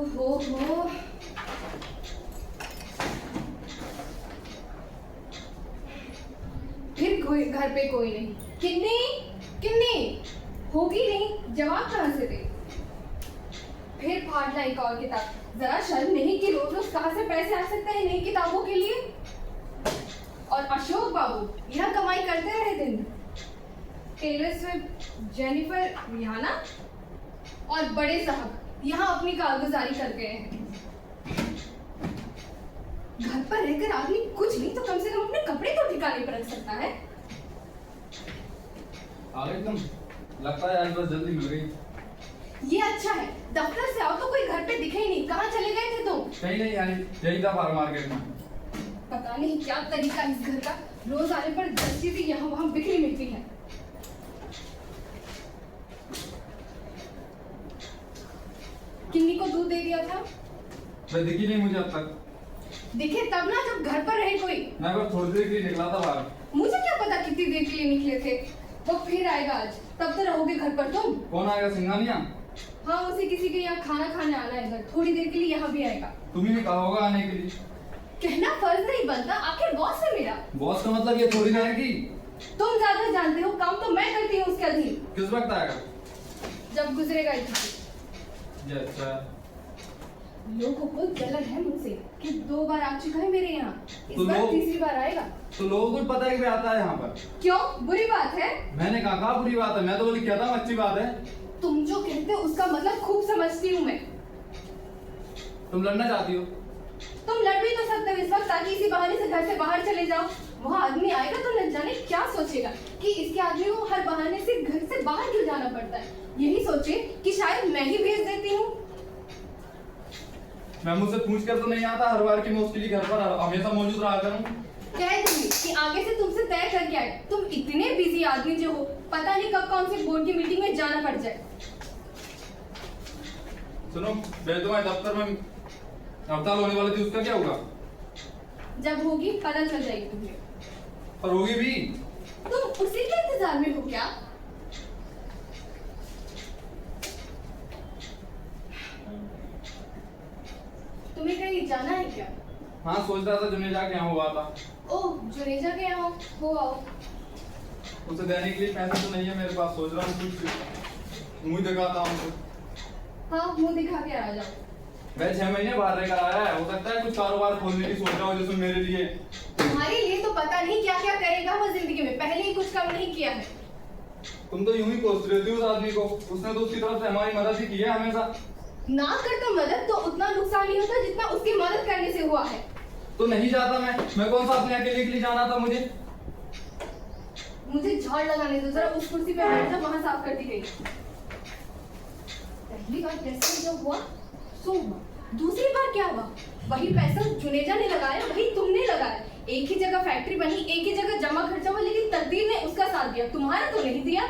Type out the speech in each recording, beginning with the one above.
हो। फिर कोई घर पे कोई नहीं। किन्नी किन्नी होगी नहीं, जवाब कहाँ से दे? फिर फाड़ लाई कॉल किताब। जरा शर्म नहीं कि रोज रोज कहाँ से पैसे आ सकते हैं नई किताबों के लिए? और अशोक बाबू यह कमाई करते रहे दिन। टेलर स्विफ्ट, जेनिफर, रिहाना और बड़े साहब यहाँ अपनी कारगुजारी कर गए हैं। घर पर रहकर आदमी कुछ नहीं तो कम से कम अपने कपड़े तो ठिकाने पर रख सकता है। एकदम लगता है आज बस जल्दी मिल गई। ये अच्छा है, दफ्तर से आओ तो कोई घर पे दिखे ही नहीं। कहाँ चले गए थे तुम? कहीं नहीं आई, यही था फार्म मार्केट में। पता नहीं क्या तरीका इस घर का, रोज आने पर 10 चीजें यहाँ वहाँ बिखरी मिलती हैं। किन्नी को दूध दे दिया था? मैं दिखी नहीं मुझे अब तक। दिखे तब ना जब घर पर रहे कोई। मैं बस थोड़ी देर के लिए निकला था बाहर। मुझे क्या पता कितनी देर के लिए निकले थे। वो फिर आएगा आज, तब तो रहोगे घर पर तुम। कौन आएगा, सिंघानिया? हाँ, उसे किसी के यहाँ खाना खाने आना है घर, थोड़ी देर के लिए यहाँ भी आएगा। तुम्ही ने कहा होगा आने के लिए। कहना फर्ज नहीं बनता, आखिर बॉस है मेरा। बॉस का मतलब ये थोड़ी ना है कि तुम ज्यादा जानते हो, काम तो मैं करती हूँ उसके अधीन। किस वक्त आएगा? जब गुजरेगा इधर। जी अच्छा। लोगों को जलन है मुझसे कि 2 बार आ चुका है मेरे यहाँ, इस तो बार तीसरी बार आएगा। तो लोगों को पता है कि आता है यहाँ पर। क्यों, बुरी बात है? मैंने कहा बुरी बात है, मैं तो बोली कहता हूँ अच्छी बात है। तुम जो कहते हो उसका मतलब खूब समझती हूँ मैं। तुम लड़ना चाहती हो? तुम लड़ भी तो सकते हो इस वक्त, ताकि इसी बहाने से घर से बाहर चले जाओ। वहाँ आदमी आएगा तो न जाने क्या सोचेगा कि इसके आदमी को हर बहाने से घर से बाहर क्यों जाना पड़ता है। यही सोचे कि शायद मैं ही भेज देती हूँ। मैं मुझसे पूछ कर तो नहीं आता हर बार कि मैं उसके लिए घर पर हमेशा मौजूद रहा करूं। कह दूंगी कि आगे से तुमसे तय करके आए। तुम इतने बिजी आदमी जो हो, पता नहीं कब कौन से बोर्ड की मीटिंग में जाना पड़ जाए। सुनो, तुम्हारे दफ्तर में हड़ताल होने वाली थी, उसका क्या होगा? जब होगी पता चल जाएगी तुम्हें। पर होगी भी। तुम उसी के इंतजार में हो क्या? तुम्हें कहीं जाना है क्या? हाँ, सोच रहा था जुनेजा के यहाँ हुआ था। ओह, जुनेजा के यहाँ हो आओ। उसे देने के लिए पैसे तो नहीं है मेरे पास, सोच रहा हूँ कुछ मुँह दिखाता हूँ। हाँ, मुंह दिखा के आ जाओ। वह 6 महीने बाहर रहकर आया है, हो सकता है कुछ कारोबार खोलने की सोच रहा हो जिसमें मेरे लिए। तुम्हारे लिए तो पता नहीं क्या क्या करेगा वो जिंदगी में, पहले ही कुछ कम नहीं किया है। तुम तो यूं ही कोसते रहती हो उस आदमी को, उसने तो उसकी तरफ से हमारी मदद ही की है हमेशा। ना करता मदद तो उतना नुकसान नहीं होता जितना उसकी मदद करने से हुआ है। तो नहीं जाता मैं कौन सा अपने अकेले के लिए जाना था मुझे? मुझे झाड़ लगाने दो, जरा उस कुर्सी पे बैठ जा, वहां साफ कर दी गई। पहली बार पैसा जो हुआ सो हुआ, दूसरी बार क्या हुआ? वही पैसा जुनेजा ने लगाया, वही तुमने लगाया। एक ही जगह फैक्ट्री बनी, एक ही जगह जमा खर्चा हुआ, लेकिन तकदीर ने उसका साथ दिया, तुम्हारा तो नहीं दिया।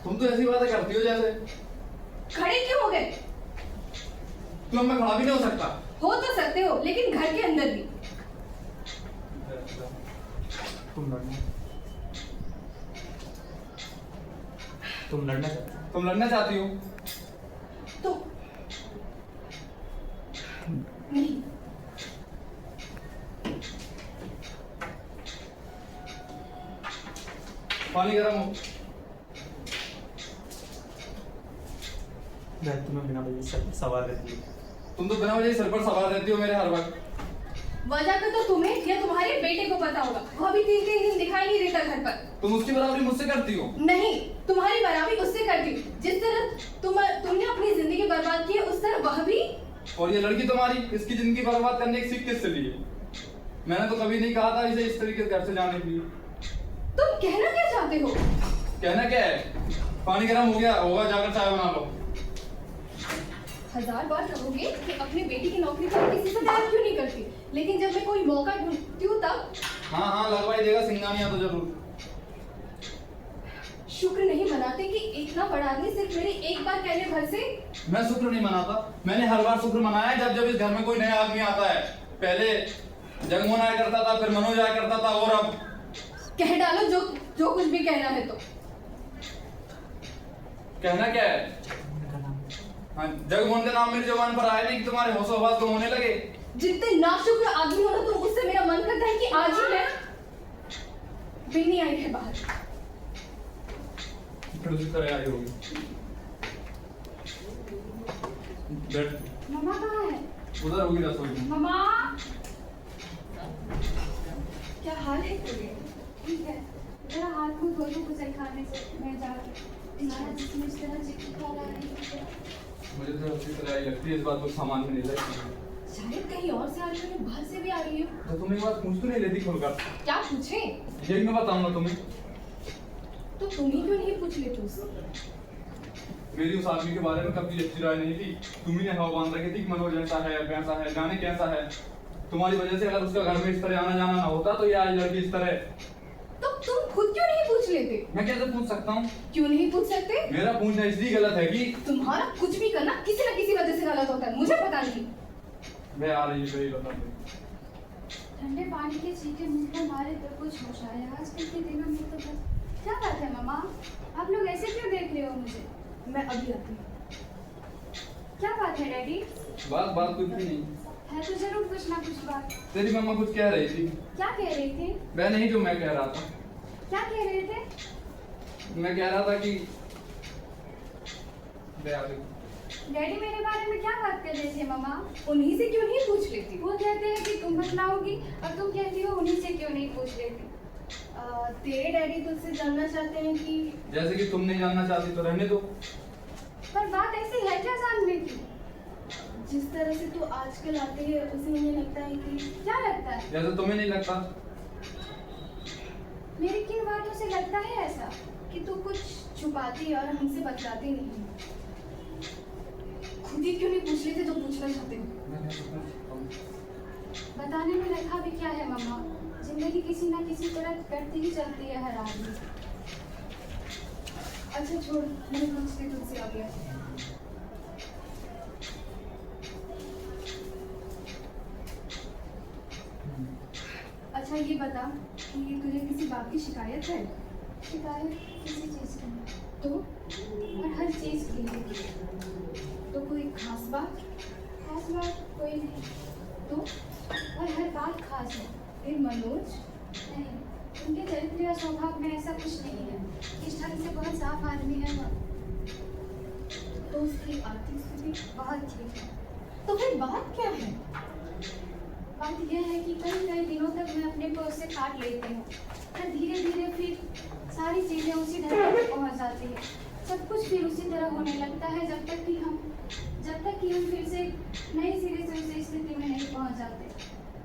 तुम तो ऐसी बातें करती हो जैसे। खड़े क्यों हो गए? क्यों, मैं खड़ा भी नहीं हो सकता? हो तो सकते हो, लेकिन घर के अंदर भी। तुम लड़ना चाहती हो? तो नहीं, पानी गर्म हो। तुम्हें बिना वजह सर पर सवार रहती है। तुम तो बिना वजह सर पर सवार रहती हो मेरे हर वक्त। वजह तो तुम्हें या तुम्हारे बेटे को पता होगा, वो अभी 3 दिन दिखाई नहीं देता घर पर। तुम उसकी बराबरी मुझसे करती हो? नहीं, तुम्हारी बराबरी उससे करती हूँ। जिस तरह तुमने अपनी जिंदगी बर्बाद की है, उस तरह वह भी। और ये लड़की तुम्हारी, इसकी जिंदगी बर्बाद करने की सीख किससे ली है? मैंने तो कभी नहीं कहा था इसे इस तरीके से घर से जाने के लिए। तुम कहना क्या चाहते हो? कहना क्या है? पानी गर्म हो गया होगा, जाकर चाय बना लो। 1000 बार कहोगे कि अपनी बेटी की नौकरी पर किसी से बात क्यों नहीं करती, लेकिन जब मैं कोई मौका ढूंढती हूँ तब। हाँ, लगवाई देगा सिंघानिया तो जरूर। शुक्र नहीं मनाते कि इतना बड़ा आदमी सिर्फ मेरे एक बार कहने भर से। मैं शुक्र नहीं मनाता, मैंने हर बार शुक्र मनाया जब जब इस घर में कोई नया आदमी आता है। पहले जगमोहन आया करता था, फिर मनोज आया करता था, और अब कह डालो जो कुछ भी कहना है। तो कहना क्या है? हाँ, जगमोहन का नाम मेरी जुबान पर आया नहीं कि तुम्हारे होशो हवास गुम होने लगे। जितने नाशुक्र आदमी हो ना तुम, उससे मेरा मन करता है कि आज ही मैं बिन्नी आई है बाहर। फिर उसी तरह आई होगी। बैठ। मम्मा कहाँ है? उधर होगी रसोई में। मम्मा क्या हाल है तेरे? ठीक है, जरा हाथ को धो दो गुजर खाने से। मैं जाके तुम्हारा जिसमें इस तरह चिपका रहा है। मुझे तो उसी तरह आई लगती है, इस बात को सामान में नहीं लाई। शायद कहीं और से आ रही हो, बाहर से भी आ रही हो। तो तुम एक बात पूछ तो नहीं लेती खुलकर? क्या पूछे? यही मैं बताऊंगा तुम्हें। तो तुम ही क्यों नहीं पूछ लेते उससे? मेरी उस आदमी के बारे में कभी अच्छी राय नहीं थी। तुम ही ने हवा बांध रखी थी कि मनोज ऐसा है वैसा है, जाने कैसा है। तुम्हारी वजह से अगर उसका घर में इस तरह आना जाना ना होता तो ये आज लड़की इस तरह। तो तुम खुद क्यों नहीं पूछ लेते? मैं कैसे पूछ सकता हूँ? क्यों नहीं पूछ सकते? मेरा पूछना इसलिए गलत है कि तुम्हारा कुछ भी करना किसी न किसी वजह से गलत होता है, मुझे पता नहीं। मैं आ रही हूँ बता दो। ठंडे पानी के छींटे मुंह पर मारे तो कुछ होश आया। आजकल के दिनों में तो बस क्या बात है मम्मा, आप लोग ऐसे क्यों देख रहे हो मुझे? मैं अभी आती हूँ। क्या बात है डैडी? बात कुछ भी नहीं है तो जरूर कुछ ना कुछ बात। तेरी मम्मा कुछ कह रही थी। क्या कह रही थी? मैं नहीं जो मैं कह रहा था। क्या कह रहे थे? मैं कह रहा था कि डैडी मेरे बारे में क्या बात कर रहे थे मम्मा? उन्हीं से क्यों नहीं पूछ लेती? वो कहते हैं कि तुम बतलाओगी और तुम कहती हो उन्हीं से क्यों नहीं पूछ लेती। तेरे डैडी तुझसे जानना चाहते हैं कि जैसे कि तुम नहीं जानना चाहती तो रहने दो। पर बात ऐसी है क्या जानने की? जिस तरह से तू आजकल आती है उसे मुझे लगता है कि क्या लगता है? जैसे तुम्हें नहीं लगता। मेरी किन बातों से लगता है ऐसा? कि तू कुछ छुपाती और हमसे बतलाती नहीं। खुद ही क्यों नहीं पूछ लेते जो पूछना चाहते हो? बताने में रखा भी क्या है मम्मा, जिंदगी किसी ना किसी तरह कटती ही चलती है हर आदमी। अच्छा छोड़, मैंने पूछती तुझसे आ गया। अच्छा ये बता कि तुझे किसी बात की शिकायत है? शिकायत किसी चीज़ की नहीं, तो और हर चीज़ की है। तो कोई खास बात? खास बात कोई नहीं, तो और हर बात खास है। फिर मनोज? नहीं, उनके चरित्र या स्वभाव में ऐसा कुछ नहीं है। इस ढंग से बहुत साफ आदमी है वो। तो उसकी आर्थिक स्थिति? बहुत ठीक है। तो फिर बात क्या है? बात यह है कि कई कई दिनों तक मैं अपने को उससे काट लेती हूँ, फिर धीरे धीरे फिर सारी चीज़ें उसी ढंग पर पहुँच जाती है। सब कुछ फिर उसी तरह होने लगता है जब तक कि हम फिर से नई सिरे से उस स्थिति में नहीं पहुँच जाते।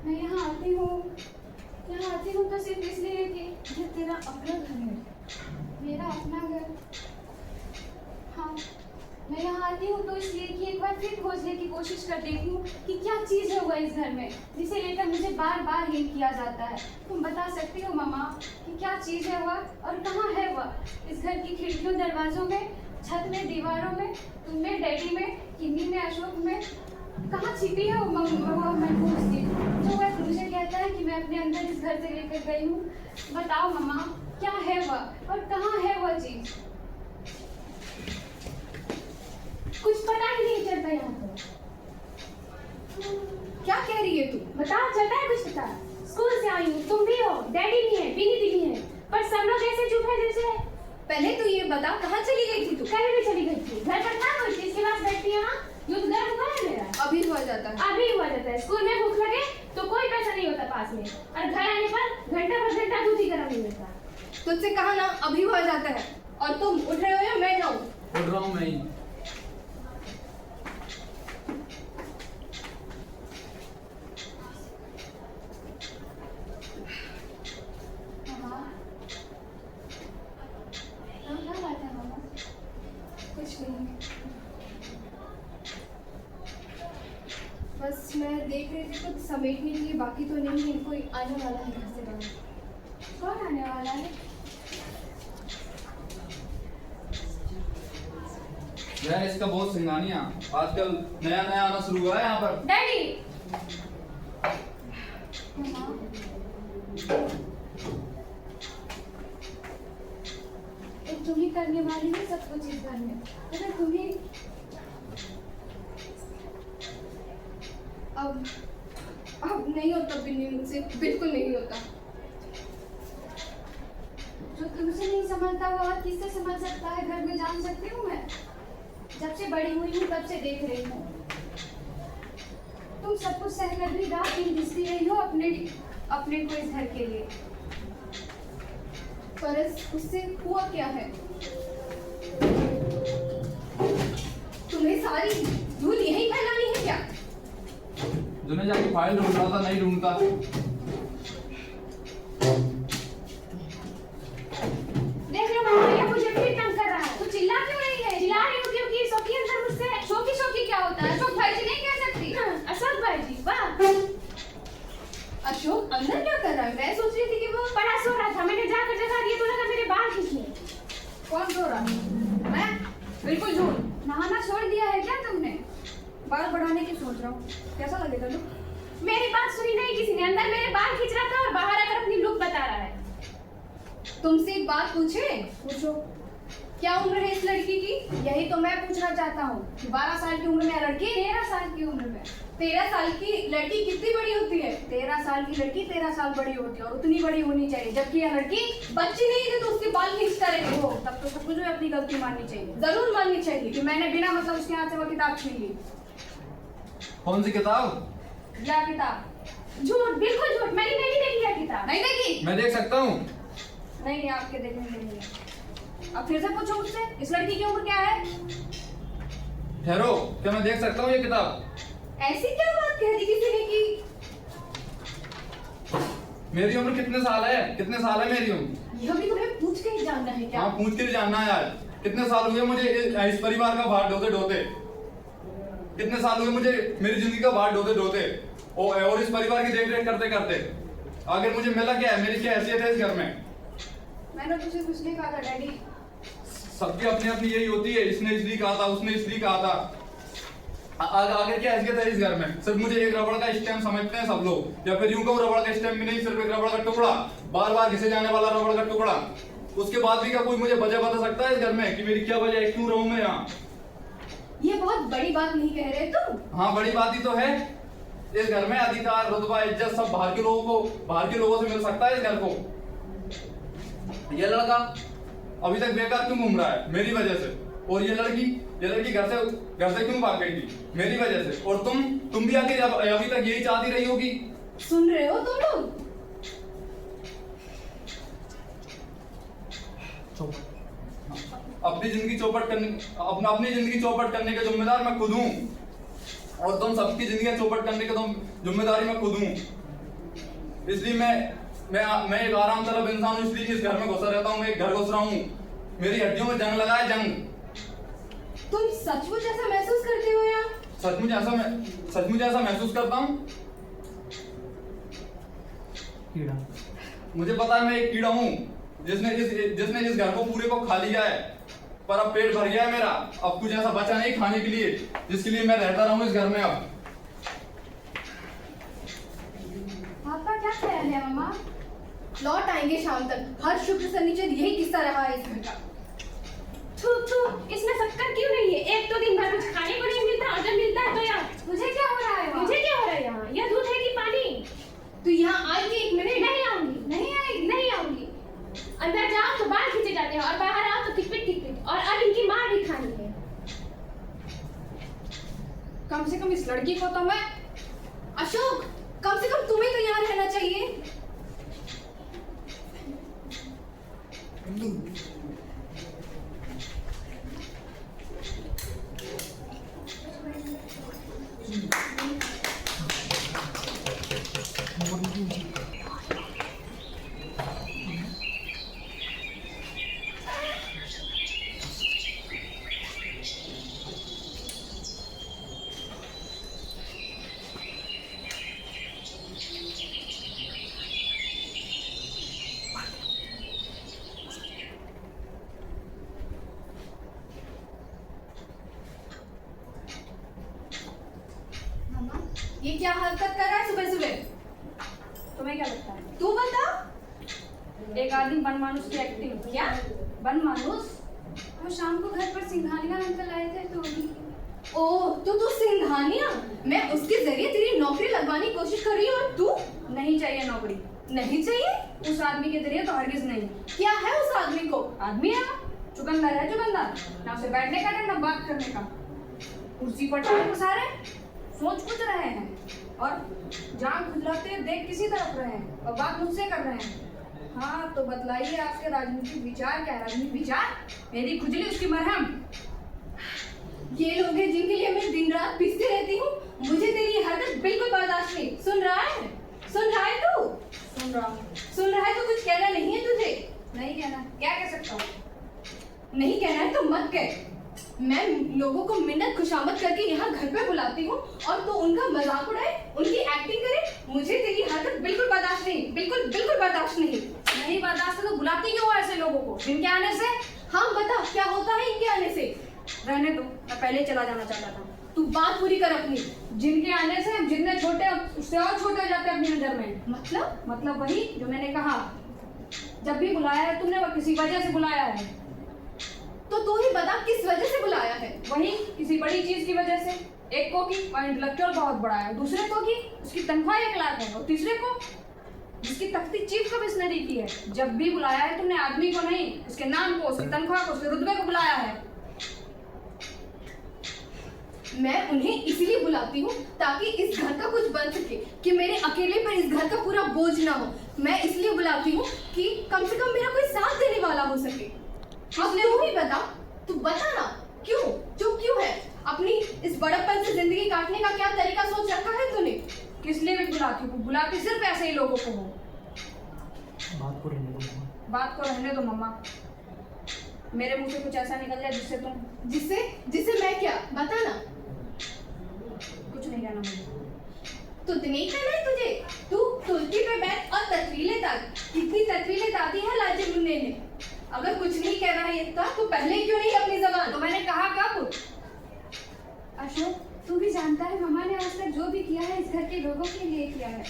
मैं यहाँ आती हूँ तो सिर्फ इसलिए कि ये तेरा अपना घर है। मेरा अपना घर। हाँ, मैं यहाँ आती हूँ तो इसलिए कि एक बार फिर खोजने की कोशिश कर देखूँ कि क्या चीज़ है वह इस घर में जिसे लेकर मुझे बार बार हेट किया जाता है। तुम बता सकती हो मम्मा कि क्या चीज़ है वह और कहाँ है वह? इस घर की खिड़कियों दरवाजों में, छत में, दीवारों में, तुम में, डैडी में, किन्नी में, अशोक में, कहाँ छिपी है वो मैं पूछती हूँ। जो वह मुझे कहता है कि मैं अपने अंदर इस घर से लेकर गई हूँ। बताओ मम्मा, क्या है वह और कहाँ है वह चीज़? कुछ पता ही नहीं चलता यहाँ पर। क्या कह रही है तू? बताओ, चलता है कुछ पता? स्कूल से आई हूँ, तुम भी हो, डैडी भी है, बिनी भी है, पर सब लोग ऐसे चुप है जैसे। पहले तो ये बता कहाँ चली गई थी तू? कहीं भी चली गई थी, घर पर काम होती, इसके पास बैठती है। हाँ, यूथ गर्म हुआ है मेरा। अभी हुआ जाता है। अभी हुआ जाता है। स्कूल में भूख लगे तो कोई पैसा नहीं होता पास में, और घर आने पर घंटा दूध ही गर्म नहीं मिलता। तुझसे कहा ना अभी हुआ जाता है। और तुम उठ रहे हो या मैं जाऊँ? उठ रहा हूँ मैं ही। क्या बात है मामा? कुछ नहीं, बस मैं देख रही थी कुछ समेटने के लिए, बाकी तो नहीं है। कोई आने वाला है घर से बाहर। कौन आने वाला है? यार इसका बहुत सिंगानिया आजकल नया नया आना शुरू हुआ है यहाँ पर। डैडी। मामा, एक तुम ही करने वाली है सब कुछ इस घर में। अगर अब नहीं होता बिन्नी, मुझसे बिल्कुल नहीं होता। जो तुमसे नहीं संभलता वो और किससे संभल सकता है घर में, जान सकती हूँ मैं। जब से बड़ी हुई हूँ तब से देख रही हूँ तुम सब कुछ सहकर भी रात दिन घिसती रही हो अपने को इस घर के लिए। पर उससे हुआ क्या है? तुम्हें सारी धूल यही फैलानी है क्या? जो मैं जाके फाइल ढूंढ रहा था नहीं ढूंढता। देख लो मामा, ये मुझे फिर तंग कर रहा है। तू चिल्ला क्यों रही है? चिल्ला रही हूँ क्योंकि शौकी अंदर मुझसे। शौकी क्या होता है? अशोक भाई जी नहीं कह सकती। अशोक भाई जी वाह। अशोक अंदर क्या कर रहा है? मैं सोच रही थी कि वो पड़ा सो रहा था, मैंने जाकर जगा दिया तो लगा मेरे बाल खींचने। कौन सो रहा? मैं? बिल्कुल झूठ। नहाना छोड़ दिया है क्या तुमने? बाल बढ़ाने की सोच रहा हूँ, कैसा लगेगा लुक? मेरी बात सुनी नहीं किसी ने। अंदर मेरे बाल खींच रहा था और बाहर आकर अपनी लुक बता रहा है। तुमसे एक बात पूछे? पूछो। क्या उम्र है इस लड़की की? यही तो मैं पूछना चाहता हूँ। 12 साल की उम्र में लड़की 13 साल की उम्र में। 13 साल की लड़की कितनी बड़ी होती है? 13 साल की लड़की 13 साल बड़ी होती है और उतनी बड़ी होनी चाहिए, जबकि यह लड़की बच्ची नहीं थी तो उसके बाल खींचता रहे हो। तब तो सब कुछ अपनी गलती माननी चाहिए। जरूर माननी चाहिए कि मैंने बिना मतलब उसके हाथ से वो किताब छीन ली। कौन सी किताब? क्या किताब? झूठ, बिल्कुल झूठ। मैंने नहीं देखी है किताब। नहीं देखी? मैं देख सकता हूँ। नहीं, आपके देखने में नहीं है। अब फिर से पूछो मुझसे, इस लड़की की उम्र क्या है? ठहरो, क्या मैं देख सकता हूँ ये किताब? ऐसी क्या बात कह दी किसी ने कि मेरी उम्र कितने साल है? कितने साल है मेरी उम्र? यह भी तुम्हें पूछ के ही जानना है क्या? हाँ, पूछ के जानना है यार। कितने साल हुए मुझे इस परिवार का भार ढोते ढोते? कितने साल हुए मुझे मेरी जिंदगी का भार ढोते ढोते और इस परिवार की देख रेख करते करते? आखिर मुझे मिला क्या है? मेरी क्या हैसियत है इस घर में? मैंने तुझे कुछ नहीं कहा था डैडी। सबकी अपनी अपनी यही होती है। इसने इसलिए कहा था, उसने इसलिए कहा था। आगे क्या हैसियत है इस घर में? सिर्फ मुझे एक रबड़ का स्टैम्प समझते हैं सब लोग, या फिर यूं कहूं रबड़ का स्टैम्प भी नहीं, सिर्फ एक रबड़ का टुकड़ा, बार बार घिसे जाने वाला रबड़ का टुकड़ा। उसके बाद भी क्या कोई मुझे वजह बता सकता है इस घर में कि मेरी क्या वजह है, क्यों रहूं मैं यहाँ? ये बहुत बड़ी बात नहीं कह रहे तुम? हाँ, बड़ी बात ही तो है। इस घर में अधिकार, रुतबा, इज्जत सब बाहर के लोगों से मिल सकता है इस घर को। ये लड़का अभी तक बेकार क्यों घूम रहा है? मेरी वजह से। और ये लड़की घर से क्यों भाग गई थी? मेरी वजह से। और तुम भी आके अभी तक यही चाहती रही होगी। सुन रहे हो तुम लोग? अपनी जिंदगी चौपट करने के जिम्मेदार मैं खुद हूँ, और तुम सबकी जिंदगी चौपट करने के जिम्मेदारी मैं खुद हूँ। इसलिए मैं एक आराम तलब इंसान हूँ, इसलिए इस घर में घुसा रहता हूँ। मैं एक घर घुस रहा हूँ, मेरी हड्डियों में जंग लगा है, जंग। तुम सचमुच ऐसा महसूस करते हो या? सचमुच ऐसा महसूस करता हूँ। कीड़ा। मुझे पता है मैं एक कीड़ा हूँ जिसने इस घर को पूरे को खा लिया है, पर अब पेट भर गया है मेरा। अब कुछ ऐसा बचा नहीं खाने के लिए जिसके लिए मैं रहता रहूं इस घर में। अब आपका क्या ख्याल है मामा? लौट आएंगे शाम तक। हर शुक्र शनिचर यही किस्सा रहा है इस घर का। इसमें शक्कर क्यों नहीं है? एक तो दिन भर कुछ खाने को नहीं मिलता और जब मिलता है तो यार मुझे क्या हो रहा है वहाँ? मुझे क्या हो रहा है यहाँ? यह दूध है कि पानी? तो यहाँ आएगी एक मिनट? नहीं आऊंगी, नहीं आऊंगी। अंदर जाओ तो बाल खींचे जाते हैं और बाहर आओ तो टिकपिट और अब इनकी मार भी खानी है। कम से कम इस लड़की को तो मैं... अशोक, कम से कम तुम्हें तो यहाँ रहना चाहिए। ये क्या हरकत कर रहा है सुबह सुबह? तुम्हें क्या लगता है? तू बता। एक आदमी बनमानुस की एक्टिंग। क्या? बनमानुस? वो शाम को घर पर सिंघानिया अंकल आए थे तो उन्हीं ओह तो तू सिंघानिया, मैं उसके जरिए तेरी नौकरी लगवाने की कोशिश कर रही हूँ और तू नहीं चाहिए नौकरी, नहीं चाहिए। उस आदमी के जरिए तो हरगिज नहीं। क्या है उस आदमी को? आदमी है वो, चुकंदर है चुकंदर, ना उसे बैठने का ना बात करने का। कुर्सी पर टांग पसारे सोच कुछ रहे हैं और जान खुजलाते देख किसी तरफ रहे हैं और बात मुझसे कर रहे हैं। हाँ तो बतलाइए आपके राजनीतिक विचार क्या है? राजनीतिक विचार मेरी खुजली उसकी मरहम। ये लोग हैं जिनके लिए मैं दिन रात पीसती रहती हूँ। मुझे तेरी ये हरकत बिल्कुल बर्दाश्त नहीं। सुन रहा है? सुन रहा है तू? सुन रहा हूँ। सुन रहा है तो कुछ कहना नहीं है तुझे? नहीं कहना, क्या कह सकता हूँ? नहीं कहना है तो मत कह। मैं लोगों को मिन्नत खुशामद करके यहाँ घर पे बुलाती हूँ और तू उनका मजाक उड़ाए, उनकी एक्टिंग करे। मुझे तेरी हरकत बिल्कुल बर्दाश्त नहीं, बिल्कुल बिल्कुल बर्दाश्त नहीं। नहीं बर्दाश्त तो बुलाती क्यों हो ऐसे लोगों को इनके आने से? हाँ बता क्या होता है इनके आने से? रहने दो, मैं पहले ही चला जाना चाहता था। तू बात पूरी कर अपनी। जिनके आने से जितने छोटे उससे और छोटे हो जाते हैं अपनी नजर में। मतलब वही जो मैंने कहा, जब भी बुलाया है तुमने वो किसी वजह से बुलाया है। तो तू ही बता किस वजह से बुलाया है? वही किसी बड़ी चीज की वजह से। एक को की और इंटेलेक्चुअल बहुत बड़ा है, दूसरे को की उसकी तनख्वाह 1 लाख है, और तीसरे को जिसकी तख्ती चीफ कमिश्नरी की है। जब भी बुलाया है तुमने आदमी को नहीं, उसके नाम को, उसकी तनख्वाह को, उसके रुतबे को बुलाया है। मैं उन्हें इसलिए बुलाती हूँ ताकि इस घर का कुछ बन सके, कि मेरे अकेले पर इस घर का पूरा बोझ ना हो। मैं इसलिए बुलाती हूँ कि कम से कम मेरा कोई साथ देने वाला हो सके। अब तू ही बता, तू बता ना, क्यों चुप क्यों है? अपनी इस बड़प्पन से जिंदगी काटने का क्या तरीका सोच रखा है तूने? किस लिए भी बुलाती हूँ? बुलाती सिर्फ ऐसे ही लोगों को हो। बात को रहने दो मम्मा। बात को रहने दो मम्मा। मेरे मुंह से कुछ ऐसा निकल जाए जिससे तुम जिससे मैं क्या? बता ना। कुछ नहीं कहना मुझे। तो नहीं कहना है तुझे? तू तुलसी पे बैठ और तस्वीरें ताक। कितनी तस्वीरें ताती है लाजिम मुन्ने ने। अगर कुछ नहीं कहना है इतना तो पहले क्यों नहीं अपनी जबान? तो मैंने कहा कब? अशोक, तू भी जानता है मम्मा ने आज तक जो भी किया है इस घर के लोगों के लिए किया है।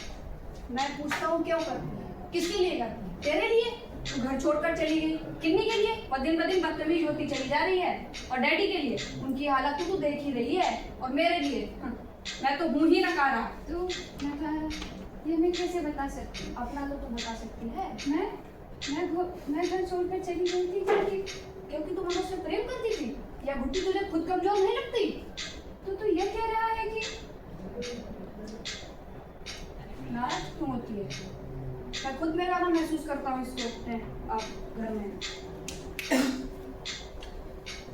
मैं पूछता हूँ क्यों करती है? किसके लिए करती है? तेरे लिए? तू घर छोड़कर चली गई, किन्नी के लिए? और दिन ब दिन बदतमीज होती चली जा रही है। और डैडी के लिए उनकी हालत तो तू देख ही रही है। और मेरे लिए मैं तो हूँ ही नकारा। तू नकारा, ये मैं कैसे बता सकती हूँ? अपना तो तू बता सकती है। मैं घर छोड़कर चली गई थी क्योंकि तुम मुझसे प्रेम करती थी, या घुट्टी तुझे खुद कमजोर नहीं लगती? तो तू ये कह रहा है कि नाराज क्यों होती है? मैं खुद में गाना महसूस करता हूँ इसको अपने आप घर में।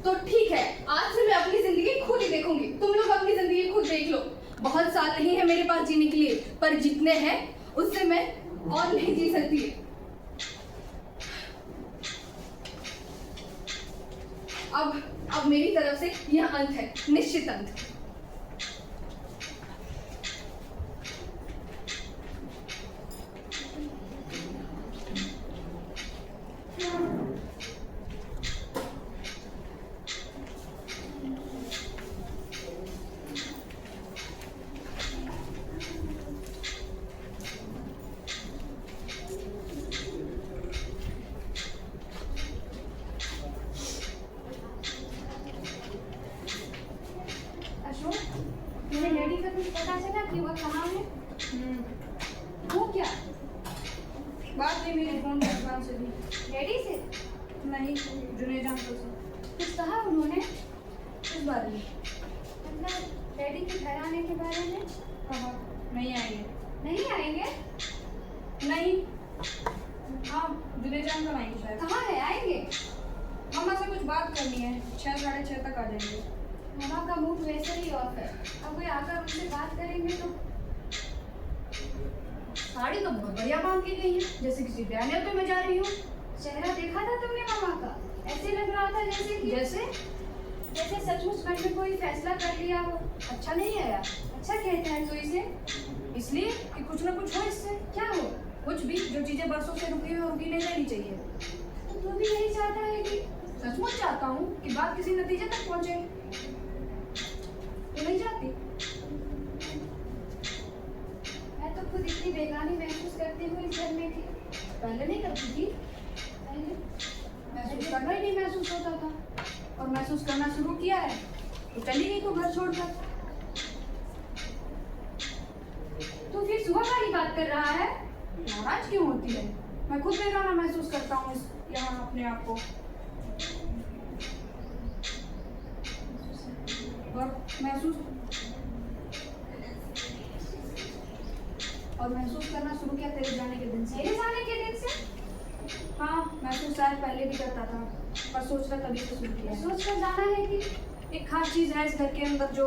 तो ठीक है, आज से मैं अपनी जिंदगी खुद ही देखूंगी। तुम लोग अपनी जिंदगी खुद देख लो। बहुत साल नहीं है मेरे पास जीने के लिए, पर जितने हैं उससे मैं और नहीं जी सकती। अब मेरी तरफ से यह अंत है, निश्चित अंत। अशोक, मेरे डैडी का कुछ पता चला कि वह कहाँ है? वो क्या? बात नहीं मेरी फोन पर दुकान से भी। डैडी से नहीं, जुनेद अंकल से। कुछ कहा उन्होंने? इस बारे में मतलब डैडी के घर आने के बारे में? कहा नहीं आएंगे। नहीं आएंगे? नहीं, हाँ जुनेद अंकल आएंगे शायद। कहाँ है आएंगे? मम्मा से कुछ बात करनी है, 6 साढ़े 6 तक आ जाएंगे। मामा का मूड वैसे ही ऑफ है। अब वे आकर उनसे बात करेंगे तो साड़ी तो बहुत बढ़िया मांग की गई है, जैसे किसी बयाने में जा रही हूँ। चेहरा देखा था तुमने मामा का? ऐसे लग रहा था जैसे कि जैसे सचमुच घर में कोई फैसला कर लिया हो। अच्छा नहीं है यार। अच्छा कहता है तो इसे? इसलिए कि कुछ ना कुछ हो इससे। क्या हो? कुछ भी, जो चीजें बरसों से रुकी हुई रुकी नहीं रहनी चाहिए। तो तू भी यही चाहता है कि? सचमुच चाहता हूँ कि बात किसी नतीजे तक पहुंचे। तो नहीं चाहती? मैं तो खुद इतनी बेगानी महसूस करती हूँ इस घर में थी। पहले नहीं करती थी, पहले महसूस करना ही नहीं महसूस होता था। और महसूस करना शुरू किया है तो चली गई तो घर छोड़कर। तो फिर सुबह वाली बात कर रहा है। नाराज क्यों होती है? मैं खुद बेगाना महसूस करता हूँ यहाँ अपने आप को। और महसूस करना शुरू किया तेरे जाने के दिन से। मेरे जाने के दिन से? हाँ, महसूस शायद पहले भी करता था, पर सोचना तभी से शुरू किया। सोच कर जाना है कि एक खास चीज है इस घर के अंदर जो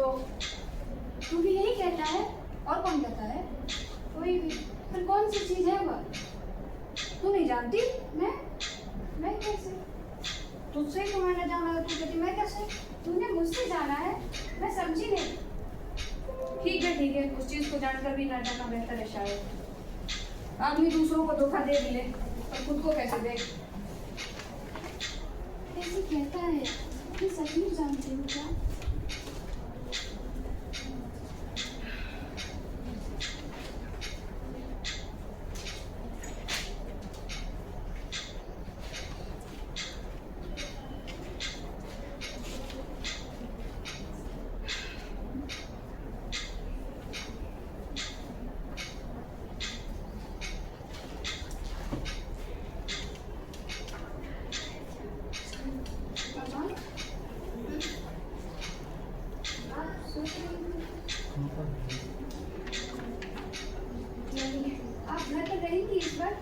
तू भी यही कहता है? और कौन कहता है? कोई भी। पर कौन सी चीज है वह? तू नहीं जानती? मैं कैसे? तुझसे ही तो मैंने जाना है, तू कहती मैं कैसे? तूने मुझसे जाना है? मैं समझी नहीं। ठीक है, उस चीज को जानकर भी ना जाना बेहतर है शायद। आदमी दूसरों को धोखा दे भी ले, पर खुद को कैसे दे? कैसे कहता है? मैं सचमुच जानती हूँ क्या? आप घर पर रहेंगी इस बार?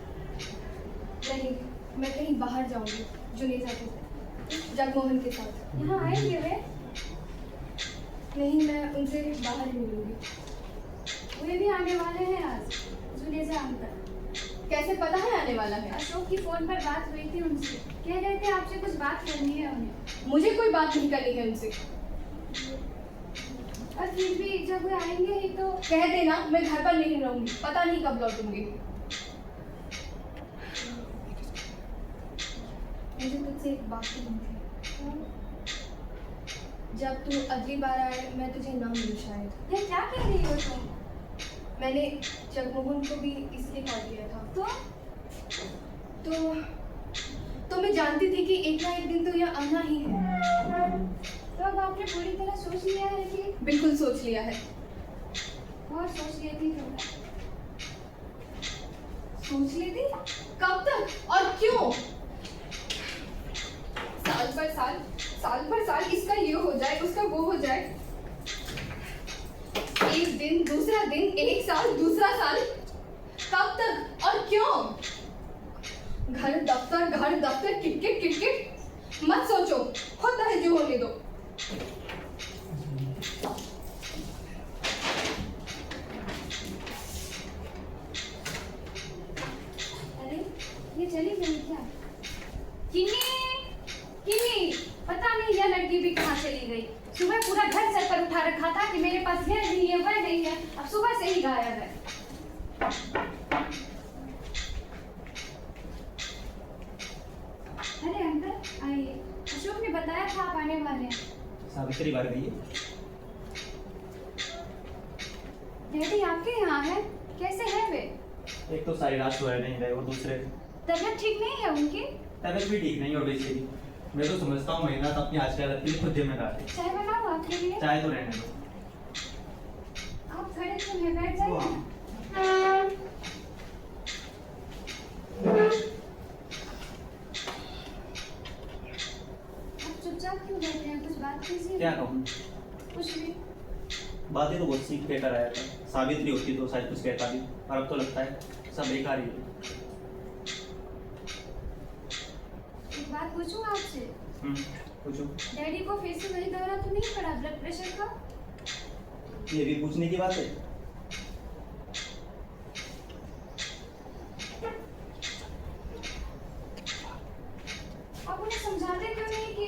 नहीं, मैं कहीं बाहर जाऊंगी जुनेजा के साथ, जगमोहन के साथ। यहाँ आएंगे वे? नहीं, मैं उनसे बाहर ही मिलूंगी। वे भी आने वाले हैं आज, जुनेजा अंकल। कैसे पता है आने वाला है? अशोक की फोन पर बात हुई थी उनसे, कह रहे थे आपसे कुछ बात करनी है उन्हें। मुझे कोई बात नहीं करनी है उनसे। और फिर भी जब वे आएंगे ही तो कह देना मैं घर पर नहीं रहूंगी, पता नहीं कब लौटूंगी। मुझे तुझसे एक बात करनी थी। जब तू अगली बार आए मैं तुझे ना मिलूं शायद। ये क्या कह रही हो तुम? मैंने जगमोहन को भी इसलिए कॉल किया था। तो मैं जानती थी कि एक ना एक दिन तो यह आना ही है। तो अब आपने पूरी तरह सोच लिया है कि? बिल्कुल सोच लिया है। और सोच लेती तुम? सोच लेती? कब तक और क्यों? साल पर साल इसका ये हो जाए, उसका वो हो जाए। एक दिन दूसरा दिन, एक साल दूसरा साल। कब तक और क्यों? घर दफ्तर किटकिट। मत सोचो, होता है जो होने दो। अरे ये चली गई क्या? किन्नी, पता नहीं यह लड़की भी कहाँ चली गई। सुबह पूरा घर सर पर उठा रखा था कि मेरे पास यह नहीं है वह नहीं है, अब सुबह से ही गायब है। अरे अंकल आइए, अशोक ने बताया था आप आने वाले हैं। सावित्री बार गई है। डैडी आपके यहाँ है? कैसे है वे? एक तो सारी रात सोए नहीं रहे और दूसरे तबीयत ठीक नहीं है उनकी? तबियत भी ठीक नहीं। और वैसे भी मैं तो समझता हूँ महिला अपनी आज की हालत के लिए खुद जिम्मेदार है। चाय बनाओ आपके लिए? चाय तो रहने दो। आप खड़े क्यों हैं? बैठ जाइए। आप चुपचाप क्यों बैठे हैं? कुछ बात कीजिए। क्या कहूँ? कुछ भी। बातें तो बहुत सीख कहकर आया था। सावित्री होती तो शायद कुछ कहता भी, और अब तो लगता है सब बेकार ही है। एक बात पूछूं आपसे? पूछो। डैडी को फिर से वही दौरा तो नहीं पड़ा ब्लड प्रेशर का? ये भी पूछने की बात है? आप उन्हें समझाते क्यों नहीं कि?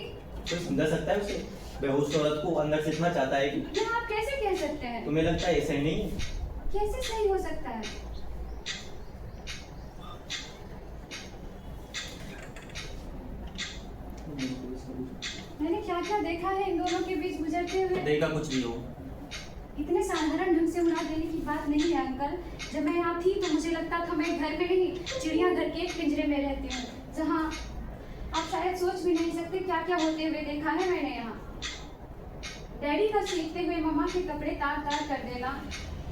कोई समझा सकता है उसे? बेहोश औरत को अंदर से इतना चाहता है कि। ये आप कैसे कह सकते हैं? तुम्हें लगता है ऐसा ही नहीं है? कैसे सही हो सकता है? मैंने क्या क्या देखा है इन दोनों के बीच गुजरते हुए। देखा कुछ भी हो, इतने साधारण ढंग से उड़ा देने की बात नहीं है अंकल। जब मैं यहाँ थी तो मुझे लगता था मैं घर में नहीं, चिड़ियाघर के एक पिंजरे में रहती हूँ, जहाँ आप शायद सोच भी नहीं सकते क्या क्या होते हुए देखा है मैंने यहाँ। डैडी का सीखते हुए मम्मा के कपड़े तार तार कर देना,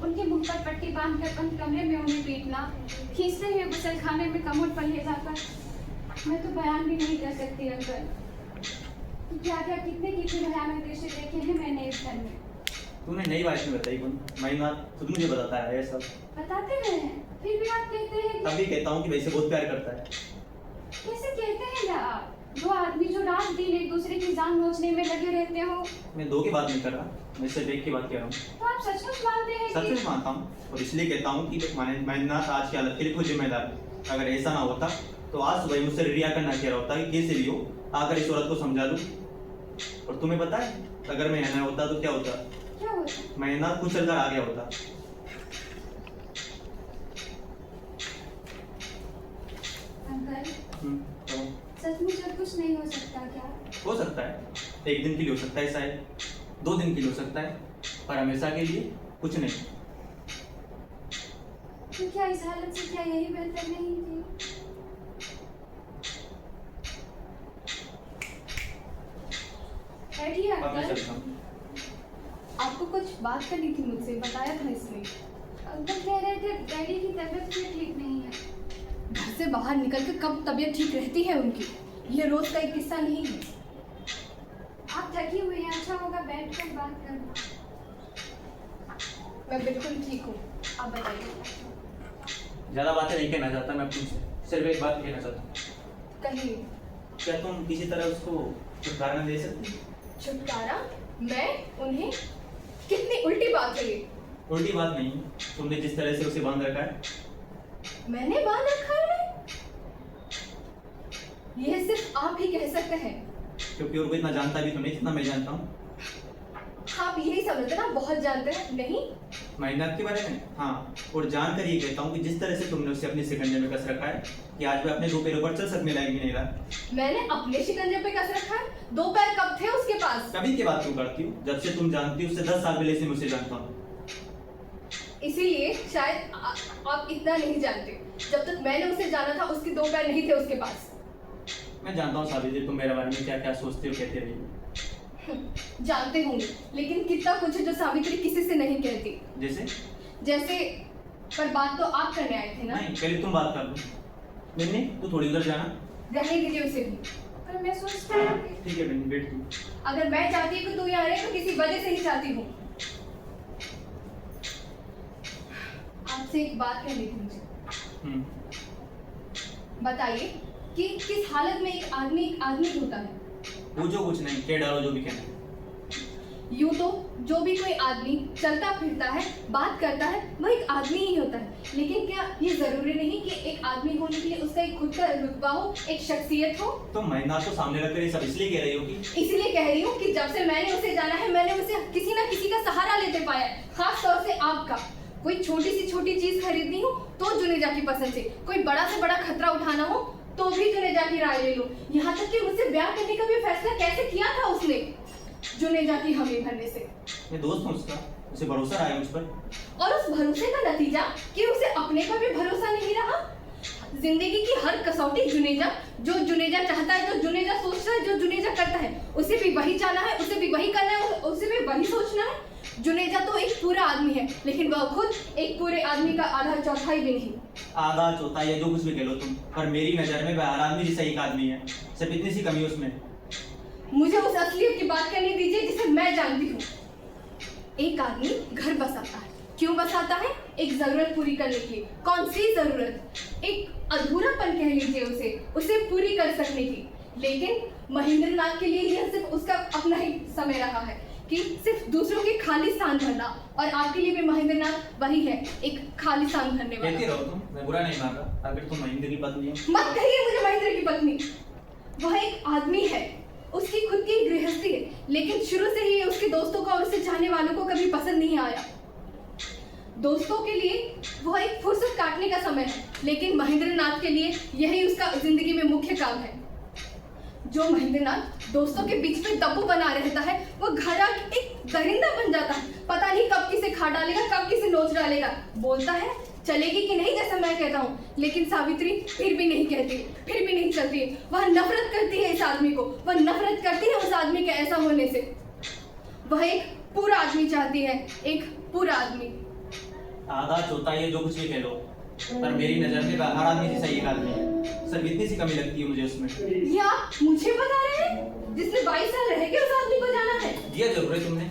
उनके मुंह पर पट्टी बांधकर बंद कमरे में उन्हें पीटना, खींचते हुए गुसल खाने में कमोड पर ले जाकर, मैं तो बयान भी नहीं कर सकती अंकल। क्या क्या कितने कितने भयानक दृश्य देखे हैं मैंने इस घर में। तूने नई बात नहीं बताई कौन? महीना खुद मुझे बताता है ये सब। बताते हैं, फिर भी आप कहते हैं तभी कहता हूँ कि वैसे बहुत प्यार करता है। कैसे कहते हैं या आप? दो आदमी जो रात दिन एक दूसरे की जान नोचने में लगे रहते हो। मैं दो की बात नहीं कर रहा, मैं सिर्फ एक की बात कर रहा हूँ। तो आप सचमुच मानते हैं सच कि में मानता हूँ और इसलिए कहता हूँ कि महीनाथ आज की हालत के लिए खुद जिम्मेदार है। अगर ऐसा ना होता तो आज सुबह मुझसे रिया करना कह रहा होता कि कैसे भी हो आकर इस औरत को समझा दूँ। और तुम्हें पता है अगर मैं यहाँ होता तो क्या होता? क्या होता? महीनाथ कुछ चलकर आ गया होता। अंकल तो सचमुच अब कुछ नहीं हो सकता क्या? हो सकता है, एक दिन के लिए हो सकता है, शायद 2 दिन के लिए हो सकता है, पर हमेशा के लिए कुछ नहीं। तो क्या इस हालत से क्या यही बेहतर नहीं थी? बैठिए अब मैं अंकल। चलता हूँ। आपको कुछ बात करनी थी मुझसे, बताया था इसने। अंकल कह रहे थे डैडी की तबीयत भी ठीक नहीं है। घर से बाहर निकल कर कब तबीयत ठीक रहती है उनकी? ये रोज का एक किस्सा नहीं है। आप थकी हुई हैं, अच्छा होगा बैठकर बात करना। मैं बिल्कुल ठीक हूँ, आप बताइए। ज्यादा बातें नहीं कहना चाहता मैं तुमसे, सिर्फ एक बात कहना चाहता हूँ। कहिए। क्या तुम किसी तरह उसको छुटकारा दे सकती? छुटकारा? मैं उन्हें? कितनी उल्टी बात है ये। उल्टी बात नहीं, तुमने जिस तरह से उसे बांध रखा है। मैंने बांध रखा है? यह सिर्फ आप ही कह सकते हैं। क्योंकि और कोई इतना जानता भी तो नहीं जितना मैं जानता हूँ। आप यही समझते ना बहुत जानते हैं? नहीं, महीनाथ के बारे में हाँ, और जानकर ये कहता हूँ कि जिस तरह से तुमने उसे अपने शिकंजे में कस रखा है कि आज वह अपने 2 पैरों पर चल सकने लायक भी नहीं रहा। मैंने अपने शिकंजे पे कस रखा है? 2 पैर कब थे उसके पास? कभी की बात क्यों करती हूँ? जब से तुम जानती हो उससे 10 साल पहले से मैं उसे जानता हूँ। इसीलिए शायद आप इतना नहीं जानते। जब तक मैंने उसे जाना था उसके 2 पैर नहीं थे उसके पास। मैं जानता हूँ सावित्री तुम मेरे बारे में क्या क्या सोचते हो, कहते रही। जानते होंगे, लेकिन कितना कुछ है जो सावित्री किसी से नहीं कहती। जैसे पर बात तो आप करने आए थे ना? नहीं, पहले तुम बात कर लो। मिन्नी तू थोड़ी उधर जाना। रहने दीजिए उसे भी। पर मैं सोचती हूँ कि ठीक है मिन्नी, बैठ तू। अगर मैं चाहती कि तू यहाँ रहे तो किसी वजह से ही चाहती हूँ। आपसे एक बात करनी थी मुझे। बताइए कि किस हालत में एक आदमी होता है? पूछो कुछ नहीं, कह डालो जो भी कहना है। यूं तो जो भी कोई आदमी चलता फिरता है, बात करता है, वह एक आदमी ही होता है। लेकिन क्या ये जरूरी नहीं कि एक आदमी होने के लिए उसका एक खुद का रुतबा हो, एक शख्सियत हो? तो महीनाथ को सामने रखकर ये सब इसलिए कह रही हो कि इसलिए कह रही हूँ कि जब से मैंने उसे जाना है, मैंने उसे किसी ना किसी का सहारा लेते पाया है, खास तौर से आपका। कोई छोटी सी छोटी चीज खरीदनी हो तो जुनेजा की पसंद से, कोई बड़ा से बड़ा खतरा उठाना हो तो भी जुनेजा की राय ले लो। यहाँ तक कि मुझसे ब्याह करने का भी फैसला कैसे किया था उसने, जुनेजा की हमी भरने से। मैं दोस्त हूँ उसका, उसे भरोसा रहा है मुझ पर। और उस भरोसे का नतीजा कि उसे अपने पर भी भरोसा नहीं रहा। जिंदगी की हर कसौटी जुनेजा, जो जुनेजा चाहता है, जो जुनेजा सोचता है, जो जुनेजा करता है, उसे भी वही चाहना है, उसे भी वही करना है, उसे भी वही सोचना है। जुनेजा तो एक पूरा आदमी है, लेकिन वह खुद एक पूरे आदमी का आधा चौथाई भी नहीं। आधा चौथाई या जो कुछ भी कह लो तुम, पर मेरी नजर में वह हर आदमी जैसा एक आदमी है, सिर्फ इतनी सी कमी है उसमें। मुझे उस असलियत की बात करने दीजिए जिसे मैं जानती हूँ। एक आदमी घर बसाता है, क्यों बसाता है? एक जरूरत पूरी करने के लिए। कौन सी जरूरत? एक अधूरापन कह लीजिए उसे पूरी कर सकने की। लेकिन महेंद्र नाथ के लिए यह सिर्फ उसका अपना ही समय रहा है कि सिर्फ दूसरों के खाली स्थान भरना, और आपके लिए भी महेंद्र नाथ वही है, एक खाली स्थान भरने कहती वाला। रहो तुम, मैं बुरा नहीं मान रहा। अगर तुम महेंद्र की पत्नी हो, मत कहिए मुझे महेंद्र की पत्नी। वह एक आदमी है, उसकी खुद की गृहस्थी है, लेकिन शुरू से ही उसके दोस्तों को और उसे चाहने वालों को कभी पसंद नहीं आया। दोस्तों के लिए वह एक फुर्सत काटने का समय है, लेकिन महेंद्र नाथ के लिए यही उसका जिंदगी में मुख्य काम है। जो महेंद्र नाथ दोस्तों के बीच में दब्बू बना रहता है, वो घर आके एक दरिंदा बन जाता है। पता नहीं कब किसे खा डालेगा, कब किसे नोच डालेगा। बोलता है चलेगी कि नहीं जैसा मैं कहता हूँ, लेकिन सावित्री फिर भी नहीं कहती, फिर भी नहीं चलती। वह नफरत करती है इस आदमी को, वह नफरत करती है उस आदमी के ऐसा होने से। वह एक पूरा आदमी चाहती है, एक पूरा आदमी। आधा चौथा ये जो कुछ भी कह लो, पर मेरी नजर में हर आदमी जैसा एक आदमी है। सिर्फ इतनी सी कमी लगती है मुझे उसमें। ये आप मुझे बता रहे हैं जिसने 22 साल रह के उस आदमी को जाना है? दिया जरूर है तुमने,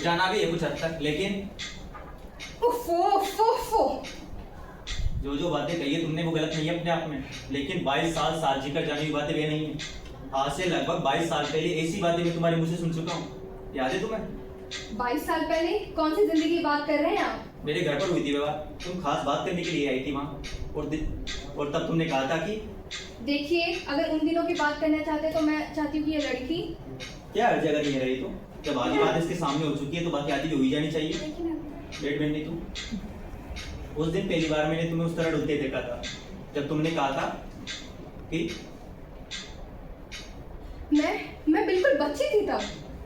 जाना भी है कुछ हद तक, लेकिन उफ़ो, उफ़ो, उफ़ो। जो जो बातें कही है तुमने वो गलत नहीं है अपने आप में, लेकिन 22 साल साथ जीकर जाने की बातें वे नहीं है। आज से लगभग 22 साल पहले ऐसी बातें मैं तुम्हारे मुंह से सुन चुका हूँ, याद है तुम्हें? 22 साल पहले कौन सी जिंदगी की बात कर रहे हैं आप? मेरे घर पर हुई थी विवाह, तुम खास बात करने के लिए आई थी वहाँ, और तब तुमने कहा था कि देखिए, अगर उन दिनों की बात करना चाहते तो मैं चाहती हूँ कि ये लड़की क्या हर जगह नहीं रही, तो जब आधी बात इसके सामने हो चुकी है तो बाकी आधी भी हुई जानी चाहिए। देखिए ना, वेट बननी तुम। उस दिन पहली बार मैंने तुम्हें उस तरह डुलते देखा था जब तुमने कहा था कि मैं बिल्कुल बच्ची थी तब।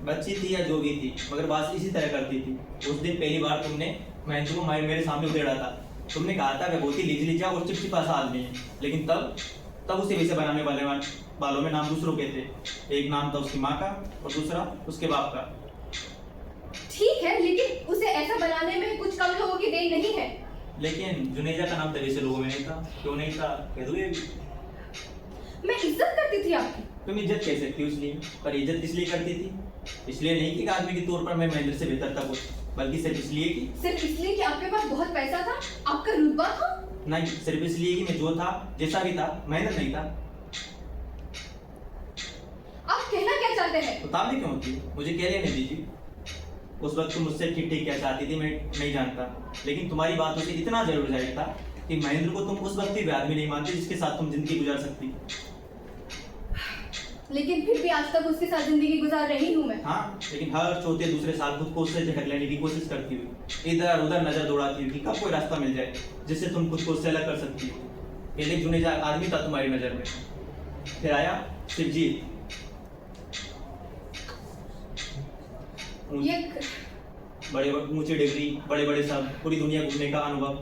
बच्ची थी या जो भी थी, मगर बात इसी तरह करती थी। उस दिन पहली बार तुमने महेंद्र को मेरे सामने उधेड़ा था। तुमने कहा था कि बहुत ही लीजा और चिपचिपा सा आदमी है, लेकिन तब उसे वैसे बनाने वालों में नाम दूसरों के थे। एक नाम था उसकी माँ का और दूसरा उसके बाप का। ठीक है, लेकिन उसे ऐसा बनाने में कुछ कम लोगों की देन नहीं है। लेकिन जुनेजा का नाम तभी से लोगों में नहीं था। क्यों नहीं था कह दो ये भी। मैं इज्जत करती थी आपकी। तुम इज्जत कह सकती हो इसलिए, पर इज्जत इसलिए करती थी, इसलिए नहीं कि एक आदमी के तौर पर मैं महेंद्र से बेहतर था कुछ, बल्कि सिर्फ इसलिए कि आपके पास बहुत पैसा था, आपका रुतबा था। नहीं, सिर्फ इसलिए कि मैं जो था जैसा भी था महेंद्र नहीं था। आप कहना क्या चाहते हैं? उतावली क्यों होती है? मुझे कह लेने दीजिए। उस वक्त तुम मुझसे ठीक ठीक क्या चाहती थी मैं नहीं जानता, लेकिन तुम्हारी बातों से इतना जरूर जाहिर था कि महेंद्र को तुम उस वक्त भी आदमी नहीं मानती जिसके साथ तुम जिंदगी गुजार सकती। लेकिन फिर भी आज तक उसके साथ जिंदगी गुजार रही हूँ मैं। हाँ, लेकिन हर चौथे दूसरे साल खुद को उससे झटक लेने की कोशिश करती हुई, इधर उधर नजर दौड़ाती हुई कि कब कोई रास्ता मिल जाए जिससे तुम खुद को उससे अलग कर सकती हो। पहले जुनेजा आदमी था तुम्हारी नजर में, फिर आया शिवजीत। ये बड़े ऊंची डिग्री, बड़े बड़े सब, पूरी दुनिया घूमने का अनुभव,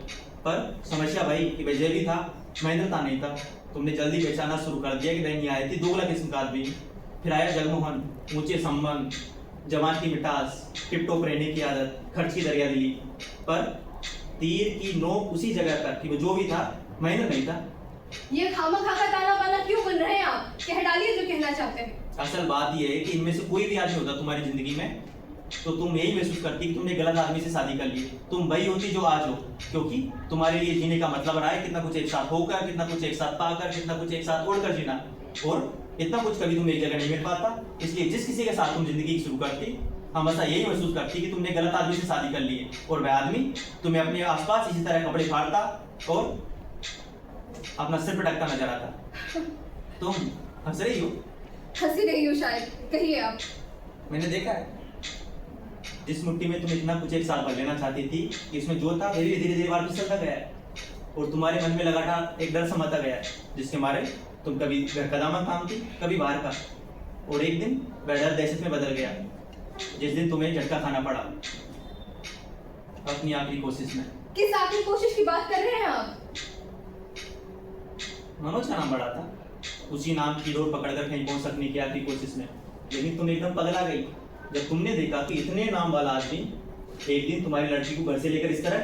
पर समस्या भाई कि वजह भी था, महेंद्र था नहीं था। तुमने जल्दी पहचाना शुरू कर दिया कि वह नहीं आए थे दोगला किस्म का आदमी। फिर आया जगमोहन, ऊंचे संबंध, जवान की मिठास, टिप-टॉप रहने की आदत, खर्च की दरियादिली, पर तीर की नोक उसी जगह पर कि वो जो भी था महेंद्र नहीं था। ये खामखा का ताना बाना क्यों बन रहे हैं आप? कह डालिए जो कहना चाहते हैं। असल बात यह है कि इनमें से कोई भी आदमी होता तुम्हारी जिंदगी में तो तुम यही महसूस करती कि तुमने गलत आदमी से शादी कर ली। तुम वही होती जो आज हो, क्योंकि तुम्हारे लिए जीने का मतलब रहा है कितना कुछ एक साथ होकर, कितना कुछ एक साथ पाकर, कितना कुछ एक साथ ओढ़कर जीना, और इतना कुछ कभी तुम एक जगह नहीं मिल पाता। इसलिए जिस किसी के साथ तुम जिंदगी शुरू करती हमेशा यही महसूस करती कि तुमने गलत आदमी से शादी कर ली है, और वह आदमी तुम्हें अपने आसपास इसी तरह कपड़े फाड़ता और अपना सिर पटकता नजर आता। तुम हंस रही हो? हंसी रही हो शायद, कहिए आप। मैंने देखा है जिस मुट्ठी में तुम इतना कुछ एक साथ भर लेना चाहती थी कि इसमें जो था धीरे धीरे बार फिसलता गया है, और तुम्हारे मन में लगातार एक डर समाता गया है जिसके मारे तुम कभी घर का दामन थामती, कभी बाहर का, और एक दिन वह डर दहशत में बदल गया जिस दिन तुम्हें झटका खाना पड़ा अपनी आखिरी कोशिश में। किस आखिरी कोशिश की बात कर रहे हैं आप? मनोज का नाम बड़ा था, उसी नाम की डोर पकड़कर कहीं पहुंच सकने की आखिरी कोशिश में, लेकिन तुम एकदम पगला गई जब तुमने देखा कि इतने नाम वाला आदमी एक दिन तुम्हारी लड़की को घर से लेकर इस तरह।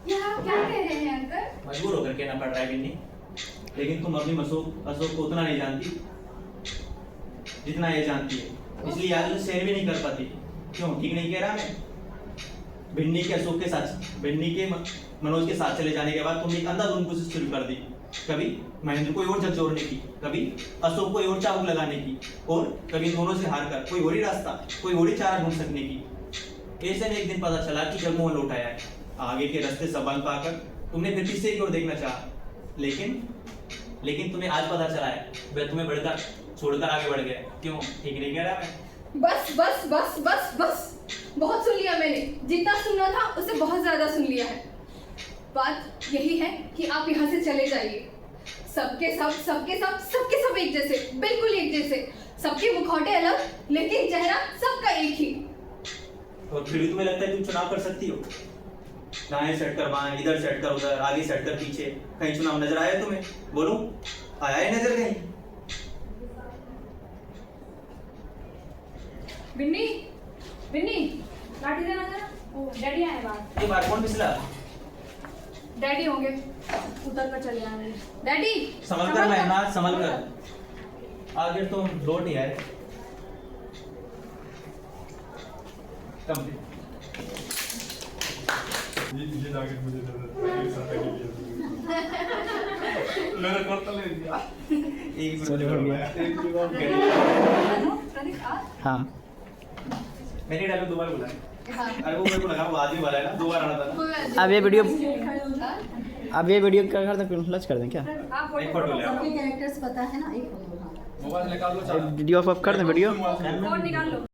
ये आप क्या कह रहे हैं अंकल? मजबूर होकर कहना पड़ रहा है बिन्नी, लेकिन तुम अपनी अशोक को उतना नहीं जानती जितना ये जानती है, इसलिए आज उसे सहन भी नहीं कर पाती। क्यों ठीक नहीं कह रहा मैं? भिन्नी के अशोक के साथ, भिन्नी के मनोज के साथ चले जाने के बाद तुमने एक अंधाधुंध कोशिश शुरू कर दी, कभी महेंद्र को और झकझोरने की, कभी अशोक को और चाबुक लगाने की, और कभी दोनों से हारकर कोई और ही रास्ता, कोई और ही चारा ढूंढ सकने की। ऐसे में एक दिन पता चला कि जगमोहन लौट आया है। आगे के रास्ते सबंध पाकर तुमने फिर पीछे की ओर देखना चाहा, लेकिन तुम्हें आज पता चला है वह तुम्हें बढ़कर छोड़कर आगे बढ़ गया। क्यों ठीक नहीं कह रहा मैं? बस बस बस बस बस, बहुत सुन लिया मैंने, जितना सुनना था उससे बहुत ज्यादा सुन लिया है। बात यही है कि आप यहाँ से चले जाइए। सबके सब एक जैसे, बिल्कुल एक जैसे, सबके मुखौटे अलग लेकिन चेहरा सबका एक ही। और फिर भी तुम्हें लगता है तुम चुनाव कर सकती हो? दाएं सेट कर बाएं, इधर सेट कर उधर, आगे सेट कर पीछे, कहीं चुनाव नजर आया तुम्हें? बोलो, आया है नजर कहीं? बिन्नी, बिन्नी लाठी देना जरा। ओ डैडी आए बाहर। ये बार कौन फिसला? डैडी होंगे, उतर कर चले आए। डैडी संभल कर मेहनात, संभल कर। आगे तो लौट यार। कम ये जैकेट मुझे जरूरत है, एक साथ के लिए मैंने कुर्ता ले लिया। एक हाँ मैंने डालो दोबारा बोला। अरे वो मेरे को लगा वो आदमी वाला है ना, दो बार आना था ना। अब ये वीडियो कर दें, लच कर दें क्या? एक फोटो ले आओ। कैरेक्टर्स पता है ना, एक फोटो। हाँ मोबाइल निकाल लो, चलो वीडियो ऑफ कर दें वीडियो। फोन निकाल लो।